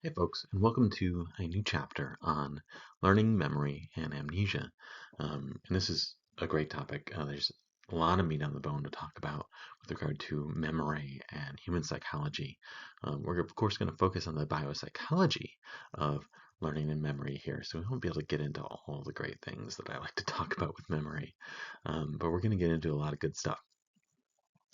Hey folks, and welcome to a new chapter on learning, memory, and amnesia. And this is a great topic. There's a lot of meat on the bone to talk about with regard to memory and human psychology. We're of course going to focus on the biopsychology of learning and memory here, so we won't be able to get into all the great things that I like to talk about with memory. But we're going to get into a lot of good stuff.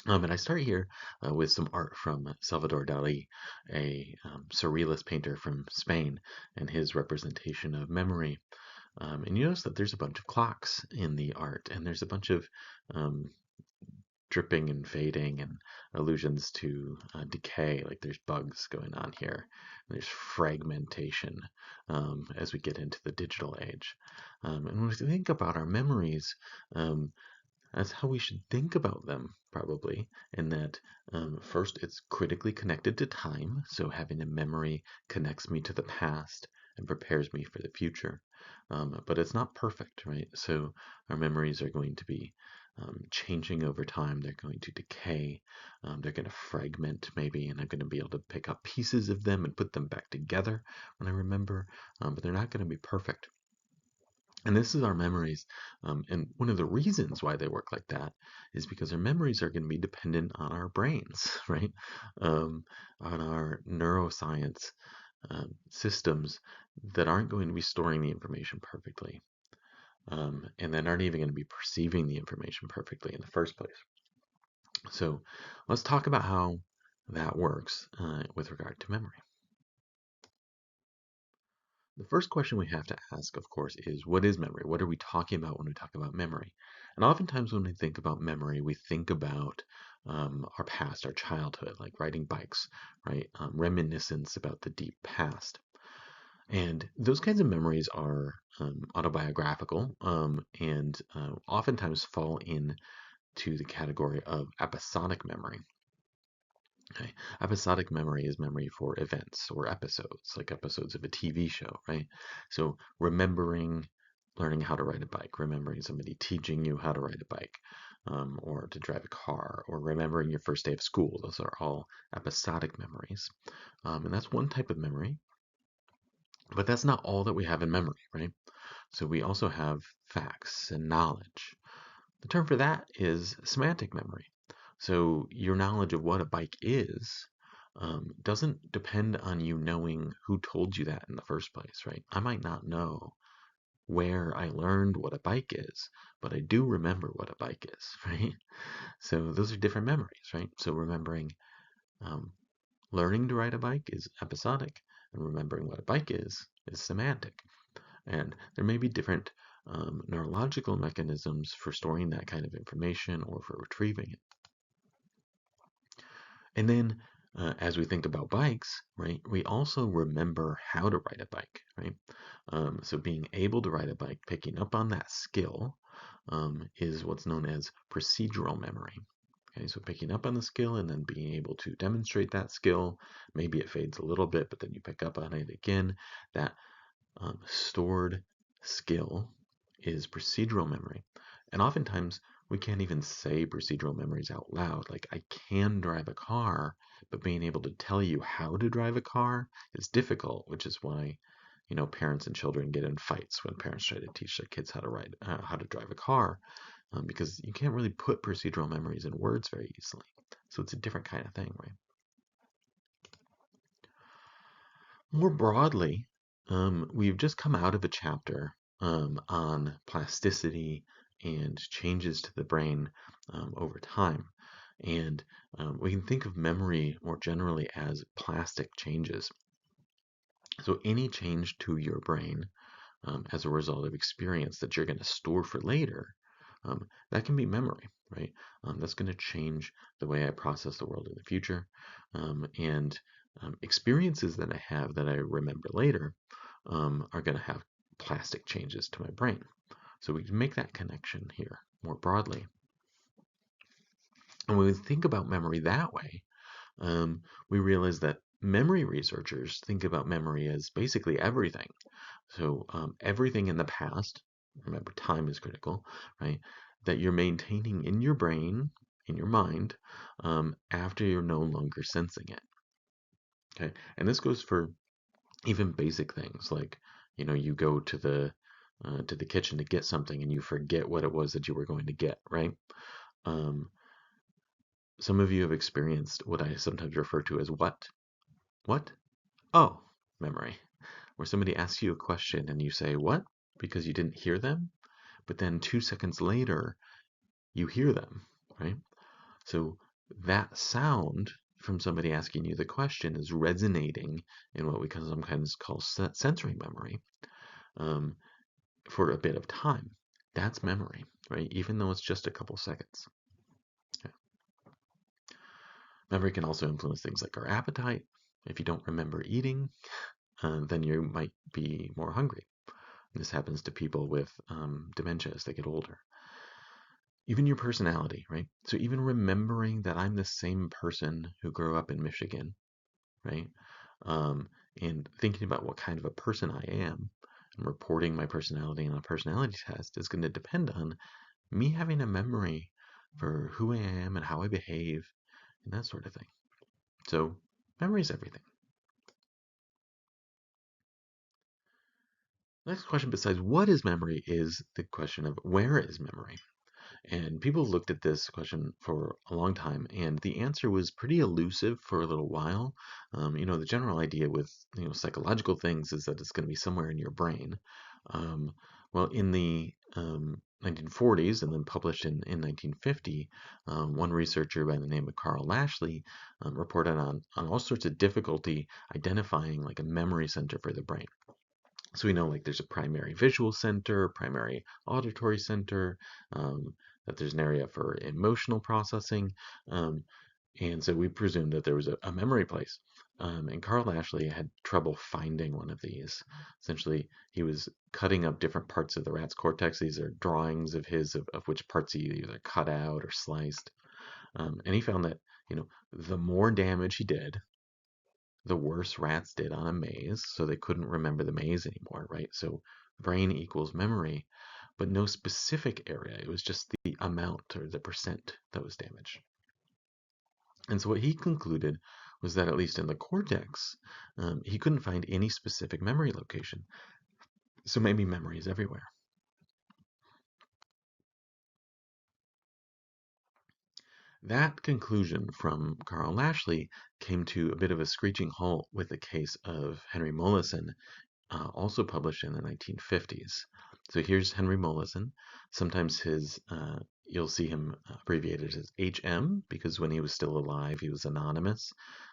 And I start here with some art from Salvador Dali, a surrealist painter from Spain, and his representation of memory. And you notice that there's a bunch of clocks in the art, and there's a bunch of um, dripping and fading and allusions to decay, like there's bugs going on here. There's fragmentation as we get into the digital age. And when we think about our memories, um, that's how we should think about them, probably. In that, first, it's critically connected to time. So, having a memory connects me to the past and prepares me for the future. But it's not perfect, right? So, our memories are going to be changing over time. They're going to decay. They're going to fragment, maybe, and I'm going to be able to pick up pieces of them and put them back together when I remember. But they're not going to be perfect. And this is our memories. And one of the reasons why they work like that is because our memories are going to be dependent on our brains, right? On our neuroscience systems that aren't going to be storing the information perfectly, and that aren't even going to be perceiving the information perfectly in the first place. So let's talk about how that works with regard to memory. The first question we have to ask, of course, is what is memory? What are we talking about when we talk about memory? And oftentimes, when we think about memory, we think about our past, our childhood, like riding bikes, right? Reminiscence about the deep past. And those kinds of memories are autobiographical and oftentimes fall into the category of episodic memory. Okay. Episodic memory is memory for events or episodes, like episodes of a TV show, right? So remembering learning how to ride a bike, remembering somebody teaching you how to ride a bike, or to drive a car, or remembering your first day of school. Those are all episodic memories. And that's one type of memory, but that's not all that we have in memory, right? So we also have facts and knowledge. The term for that is semantic memory. So your knowledge of what a bike is doesn't depend on you knowing who told you that in the first place, right? I might not know where I learned what a bike is, but I do remember what a bike is, right? So those are different memories, right? So remembering um, learning to ride a bike is episodic, and remembering what a bike is semantic. And there may be different neurological mechanisms for storing that kind of information or for retrieving it. And then as we think about bikes, right, we also remember how to ride a bike, right? So being able to ride a bike, picking up on that skill, is what's known as procedural memory. Okay, so picking up on the skill and then being able to demonstrate that skill, maybe it fades a little bit, but then you pick up on it again. That stored skill is procedural memory. And oftentimes we can't even say procedural memories out loud. Like, I can drive a car, but being able to tell you how to drive a car is difficult, which is why, parents and children get in fights when parents try to teach their kids how to drive a car, because you can't really put procedural memories in words very easily. So it's a different kind of thing, right? More broadly, we've just come out of a chapter on plasticity and changes to the brain over time. And we can think of memory more generally as plastic changes. So, any change to your brain as a result of experience that you're going to store for later, that can be memory, right? That's going to change the way I process the world in the future. And experiences that I have that I remember later are going to have plastic changes to my brain. So we can make that connection here more broadly. And when we think about memory that way, we realize that memory researchers think about memory as basically everything. So everything in the past, remember time is critical, right? That you're maintaining in your brain, in your mind, after you're no longer sensing it. Okay, and this goes for Even basic things like, you go to the kitchen to get something and you forget what it was that you were going to get, right? Um, some of you have experienced what I sometimes refer to as what? What? Oh, memory. Where somebody asks you a question and you say, what? Because you didn't hear them, but then 2 seconds later, you hear them, right? So that sound from somebody asking you the question is resonating in what we sometimes call sensory memory um, for a bit of time. That's memory, right? Even though it's just a couple seconds. Okay. Memory can also influence things like our appetite. If you don't remember eating, then you might be more hungry. This happens to people with dementia as they get older. Even your personality, right? So even remembering that I'm the same person who grew up in Michigan, right? Um, and thinking about what kind of a person I am and reporting my personality on a personality test is going to depend on me having a memory for who I am and how I behave and that sort of thing. So memory is everything. Next question besides what is memory is the question of where is memory? And people looked at this question for a long time, and the answer was pretty elusive for a little while. The general idea with psychological things is that it's going to be somewhere in your brain. Um, well, in the 1940s, and then published in 1950, one researcher by the name of Carl Lashley reported on all sorts of difficulty identifying like a memory center for the brain. So we know like there's a primary visual center, primary auditory center, that there's an area for emotional processing. Um, and so we presumed that there was a memory place. And Carl Ashley had trouble finding one of these. Essentially, he was cutting up different parts of the rat's cortex. These are drawings of his of which parts he either cut out or sliced. And he found that, the more damage he did, the worse rats did on a maze, so they couldn't remember the maze anymore, right? So brain equals memory, but no specific area. It was just the amount or the percent that was damaged. And so what he concluded was that at least in the cortex, he couldn't find any specific memory location. So maybe memory is everywhere. That conclusion from Carl Lashley came to a bit of a screeching halt with the case of Henry Mollison, also published in the 1950s. So here's Henry Mollison. Sometimes you'll see him abbreviated as HM because when he was still alive, he was anonymous.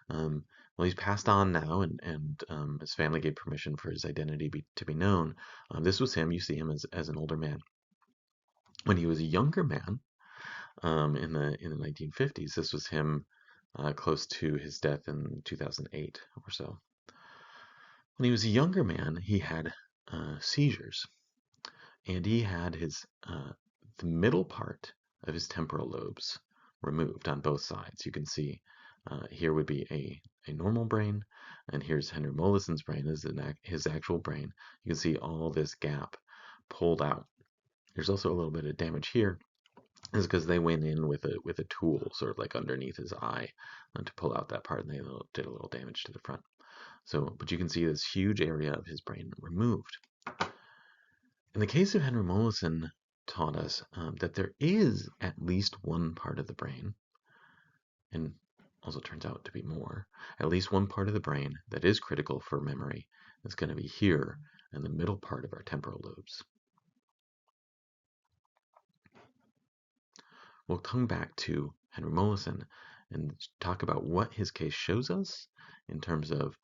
Well, he's passed on now, and his family gave permission for his identity to be known. This was him. You see him as an older man. When he was a younger man, in the 1950s, this was him close to his death in 2008 or so. When he was a younger man, he had seizures, and he had the middle part of his temporal lobes removed on both sides. You can see here would be a normal brain, and here's Henry Mollison's brain, his actual brain. You can see all this gap pulled out. There's also a little bit of damage here. Is because they went in with a tool, sort of like underneath his eye, to pull out that part, and they did a little damage to the front. So, but you can see this huge area of his brain removed. In the case of Henry Mollison, taught us that there is at least one part of the brain, and also turns out to be more, at least one part of the brain that is critical for memory is going to be here in the middle part of our temporal lobes. We'll come back to Henry Mollison and talk about what his case shows us in terms of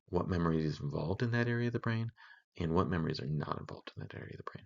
what memories is involved in that area of the brain and what memories are not involved in that area of the brain.